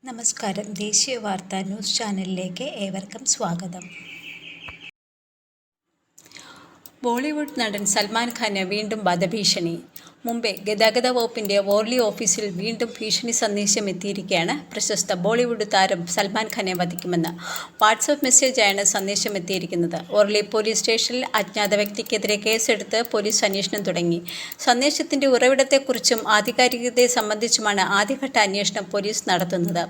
നമസ്കാരം. ദേശീയ വാർത്താ ന്യൂസ് ചാനലിലേക്ക് ഏവർക്കും സ്വാഗതം. ബോളിവുഡ് നടൻ സൽമാൻ ഖാന് വീണ്ടും വധഭീഷണി. മുംബൈ ഗതാഗത വകുപ്പിന്റെ വോർലി ഓഫീസിൽ വീണ്ടും ഭീഷണി സന്ദേശം എത്തിയിരിക്കുകയാണ്. പ്രശസ്ത ബോളിവുഡ് താരം സൽമാൻ ഖാനെ വധിക്കുമെന്ന് വാട്സപ്പ് മെസ്സേജായാണ് സന്ദേശം എത്തിയിരിക്കുന്നത്. വോർലി പോലീസ് സ്റ്റേഷനിൽ അജ്ഞാത വ്യക്തിക്കെതിരെ കേസെടുത്ത് പോലീസ് അന്വേഷണം തുടങ്ങി. സന്ദേശത്തിന്റെ ഉറവിടത്തെക്കുറിച്ചും ആധികാരികതയെ സംബന്ധിച്ചുമാണ് ആദ്യഘട്ട അന്വേഷണം പോലീസ് നടത്തുന്നത്.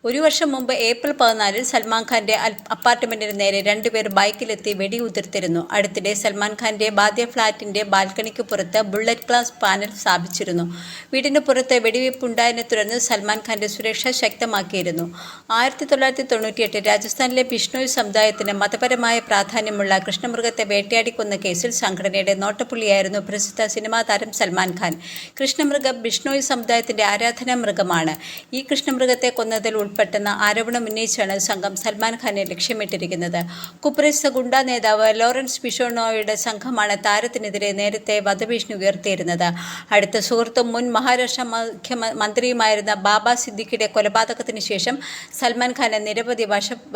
ഒരു വർഷം മുമ്പ് ഏപ്രിൽ 14 സൽമാൻ ഖാന്റെ അപ്പാർട്ട്മെന്റിന് നേരെ രണ്ടുപേർ ബൈക്കിലെത്തി വെടിയുതിർത്തിരുന്നു. അടുത്തിടെ സൽമാൻ ഖാന്റെ ബാദ്യ ഫ്ളാറ്റിന്റെ ബാൽക്കണിക്ക് പുറത്ത് ബുള്ളറ്റ് ഗ്ലാസ് പാനൽ സ്ഥാപിച്ചിരുന്നു. വീടിന് പുറത്ത് വെടിവയ്പുണ്ടായതിനെ തുടർന്ന് സൽമാൻ ഖാന്റെ സുരക്ഷ ശക്തമാക്കിയിരുന്നു. 1998 രാജസ്ഥാനിലെ ബിഷ്ണോയ് സമുദായത്തിന് മതപരമായ പ്രാധാന്യമുള്ള കൃഷ്ണമൃഗത്തെ വേട്ടയാടിക്കൊന്ന കേസിൽ സംഘടനയുടെ നോട്ടപ്പുള്ളിയായിരുന്നു പ്രസിദ്ധ സിനിമാ താരം സൽമാൻ ഖാൻ. കൃഷ്ണമൃഗം ബിഷ്ണോയ് സമുദായത്തിന്റെ ആരാധനാ മൃഗമാണ്. ഈ കൃഷ്ണമൃഗത്തെ കൊന്നതിൽ ഉൾപ്പെട്ടെന്ന ആരോപണം ഉന്നയിച്ചാണ് സംഘം സൽമാൻ ഖാനെ ലക്ഷ്യമിട്ടിരിക്കുന്നത്. കുപ്രസിദ്ധ ഗുണ്ടാ നേതാവ് ലോറൻസ് ബിഷോണോയുടെ സംഘമാണ് താരത്തിനെതിരെ നേരത്തെ വധഭീഷണി ഉയർത്തിയിരുന്നത്. അടുത്ത സുഹൃത്തും മുൻ മഹാരാഷ്ട്ര മുഖ്യമന്ത്രിയുമായിരുന്ന ബാബ സിദ്ദിഖിയുടെ കൊലപാതകത്തിന് ശേഷം സൽമാൻ ഖാന് നിരവധി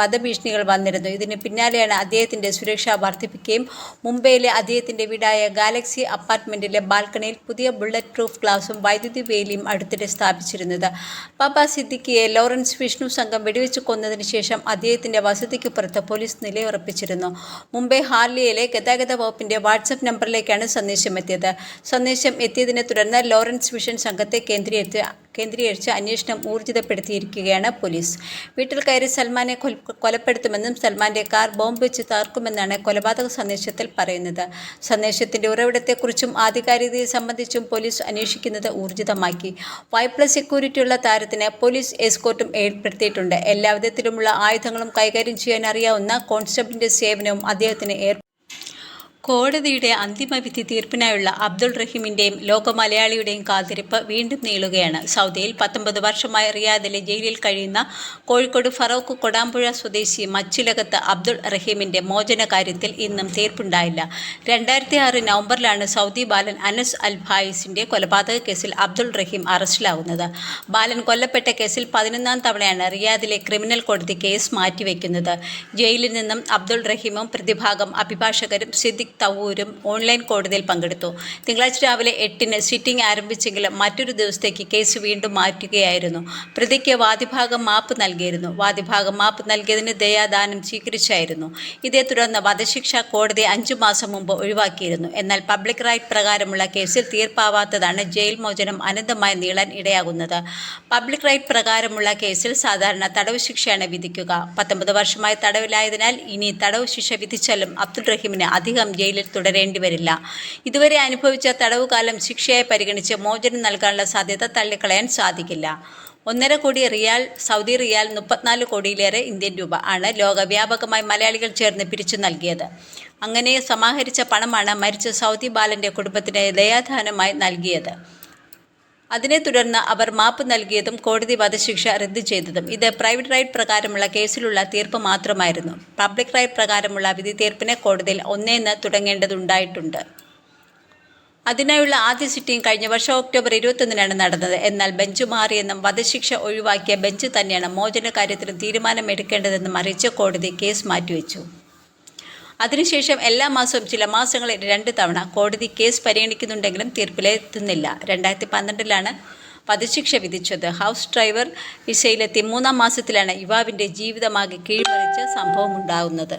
വധഭീഷണികൾ വന്നിരുന്നു. ഇതിന് പിന്നാലെയാണ് അദ്ദേഹത്തിന്റെ സുരക്ഷ വർദ്ധിപ്പിക്കുകയും മുംബൈയിലെ അദ്ദേഹത്തിന്റെ വീടായ ഗാലക്സി അപ്പാർട്ട്മെന്റിലെ ബാൽക്കണിയിൽ പുതിയ ബുള്ളറ്റ് പ്രൂഫ് ഗ്ലാസും വൈദ്യുതി വേലിയും അടുത്തിടെ സ്ഥാപിച്ചിരുന്നത്. ബാബ സിദ്ദിഖിയെ ലോറൻസ് വിഷ്ണു സംഘം വെടിവെച്ച് കൊന്നതിന് ശേഷം അദ്ദേഹത്തിന്റെ വസതിക്ക് പുറത്ത് പോലീസ് നിലയുറപ്പിച്ചിരുന്നു. മുംബൈ ഹാർലിയയിലെ ഗതാഗത വകുപ്പിന്റെ വാട്സപ്പ് നമ്പറിലേക്കാണ് സന്ദേശം എത്തിയത്. സന്ദേശം എത്തിയതിനെ തുടർന്ന് ലോറൻസ് വിഷൻ സംഘത്തെ കേന്ദ്രീകരിച്ച് അന്വേഷണം ഊർജിതപ്പെടുത്തിയിരിക്കുകയാണ് പോലീസ്. വീട്ടിൽ കയറി സൽമാനെ കൊലപ്പെടുത്തുമെന്നും സൽമാന്റെ കാർ ബോംബ് വെച്ച് തകർക്കുമെന്നാണ് കൊലപാതക സന്ദേശത്തിൽ പറയുന്നത്. സന്ദേശത്തിന്റെ ഉറവിടത്തെക്കുറിച്ചും ആധികാരികതയെ സംബന്ധിച്ചും പോലീസ് അന്വേഷിക്കുന്നത് ഊർജിതമാക്കി. Y+ സെക്യൂരിറ്റിയുള്ള താരത്തിന് പോലീസ് എസ്കോർട്ടും ഏർപ്പെടുത്തിയിട്ടുണ്ട്. എല്ലാ വിധത്തിലുമുള്ള ആയുധങ്ങളും കൈകാര്യം ചെയ്യാൻ അറിയാവുന്ന കോൺസ്റ്റബിളിന്റെ സേവനവും അദ്ദേഹത്തിന് കോടതിയുടെ അന്തിമവിധി തീർപ്പിനായുള്ള അബ്ദുൾ റഹീമിന്റെയും ലോക മലയാളിയുടെയും കാത്തിരിപ്പ് വീണ്ടും നീളുകയാണ്. സൗദിയിൽ 19 വർഷമായി റിയാദിലെ ജയിലിൽ കഴിയുന്ന കോഴിക്കോട് ഫറോക്ക് കൊടാമ്പുഴ സ്വദേശി മച്ചിലകത്ത് അബ്ദുൾ റഹീമിന്റെ മോചന കാര്യത്തിൽ ഇന്നും തീർപ്പുണ്ടായില്ല. 2006 നവംബറിലാണ് സൗദി ബാലൻ അനസ് അൽ ഫായിസിന്റെ കൊലപാതക കേസിൽ അബ്ദുൾ റഹീം അറസ്റ്റിലാവുന്നത്. ബാലൻ കൊല്ലപ്പെട്ട കേസിൽ 11ാം തവണയാണ് റിയാദിലെ ക്രിമിനൽ കോടതി കേസ് മാറ്റിവെക്കുന്നത്. ജയിലിൽ നിന്നും അബ്ദുൾ റഹീമും പ്രതിഭാഗം അഭിഭാഷകരും സിദ്ദിഖ് തവൂരും ഓൺലൈൻ കോടതിയിൽ പങ്കെടുത്തു. തിങ്കളാഴ്ച രാവിലെ 8-ന് സിറ്റിംഗ് ആരംഭിച്ചെങ്കിലും മറ്റൊരു ദിവസത്തേക്ക് കേസ് വീണ്ടും മാറ്റുകയായിരുന്നു. പ്രതിക്ക് വാദിഭാഗം മാപ്പ് നൽകിയിരുന്നു. വാദിഭാഗം മാപ്പ് നൽകിയതിന് ദയാദാനം സ്വീകരിച്ചായിരുന്നു. ഇതേ തുടർന്ന് വധശിക്ഷ കോടതി 5 മാസം മുമ്പ് ഒഴിവാക്കിയിരുന്നു. എന്നാൽ പബ്ലിക് റൈറ്റ് പ്രകാരമുള്ള കേസിൽ തീർപ്പാവാത്തതാണ് ജയിൽ മോചനം അനന്തമായി നീളാൻ ഇടയാകുന്നത്. പബ്ലിക് റൈറ്റ് പ്രകാരമുള്ള കേസിൽ സാധാരണ തടവ് ശിക്ഷയാണ് വിധിക്കുക. 19 വർഷമായി തടവിലായതിനാൽ ഇനി തടവ് ശിക്ഷ വിധിച്ചാലും അബ്ദുൾ റഹീമിന് അധികം ജയിലിൽ തുടരേണ്ടി വരില്ല. ഇതുവരെ അനുഭവിച്ച തടവുകാലം ശിക്ഷയായി പരിഗണിച്ച് മോചനം നൽകാനുള്ള സാധ്യത തള്ളിക്കളയാൻ സാധിക്കില്ല. 1.5 കോടി റിയാൽ, സൗദി റിയാൽ 34 കോടിയിലേറെ ഇന്ത്യൻ രൂപ ആണ് ലോകവ്യാപകമായി മലയാളികൾ ചേർന്ന് പിരിച്ചു നൽകിയത്. അങ്ങനെ സമാഹരിച്ച പണമാണ് മരിച്ച സൗദി ബാലന്റെ കുടുംബത്തിന് ദയാദാനമായി നൽകിയത്. അതിനെ തുടർന്ന് അവർ മാപ്പ് നൽകിയതും കോടതി വധശിക്ഷ റദ്ദ് ചെയ്തതും. ഇത് പ്രൈവറ്റ് റൈറ്റ് പ്രകാരമുള്ള കേസിലുള്ള തീർപ്പ് മാത്രമായിരുന്നു. പബ്ലിക് റൈറ്റ് പ്രകാരമുള്ള വിധി തീർപ്പിനെ കോടതിയിൽ 1-ന് തുടങ്ങേണ്ടതുണ്ടായിട്ടുണ്ട്. അതിനായുള്ള ആദ്യ സിറ്റിംഗ് കഴിഞ്ഞ വർഷം ഒക്ടോബർ 21-നാണ് നടന്നത്. എന്നാൽ ബെഞ്ച് മാറിയെന്നും വധശിക്ഷ ഒഴിവാക്കിയ ബെഞ്ച് തന്നെയാണ് മോചന കാര്യത്തിൽ തീരുമാനമെടുക്കേണ്ടതെന്നും അറിയിച്ച് കോടതി കേസ് മാറ്റിവെച്ചു. അതിനുശേഷം എല്ലാ മാസവും ചില മാസങ്ങളിൽ 2 തവണ കോടതി കേസ് പരിഗണിക്കുന്നുണ്ടെങ്കിലും തീർപ്പിലെത്തുന്നില്ല. 2012-ലാണ് വധശിക്ഷ വിധിച്ചത്. ഹൗസ് ഡ്രൈവർ വിസയിലെത്തി 3-ാം മാസത്തിലാണ് യുവാവിൻ്റെ ജീവിതമാകെ കീഴ്മറിച്ച സംഭവമുണ്ടാകുന്നത്.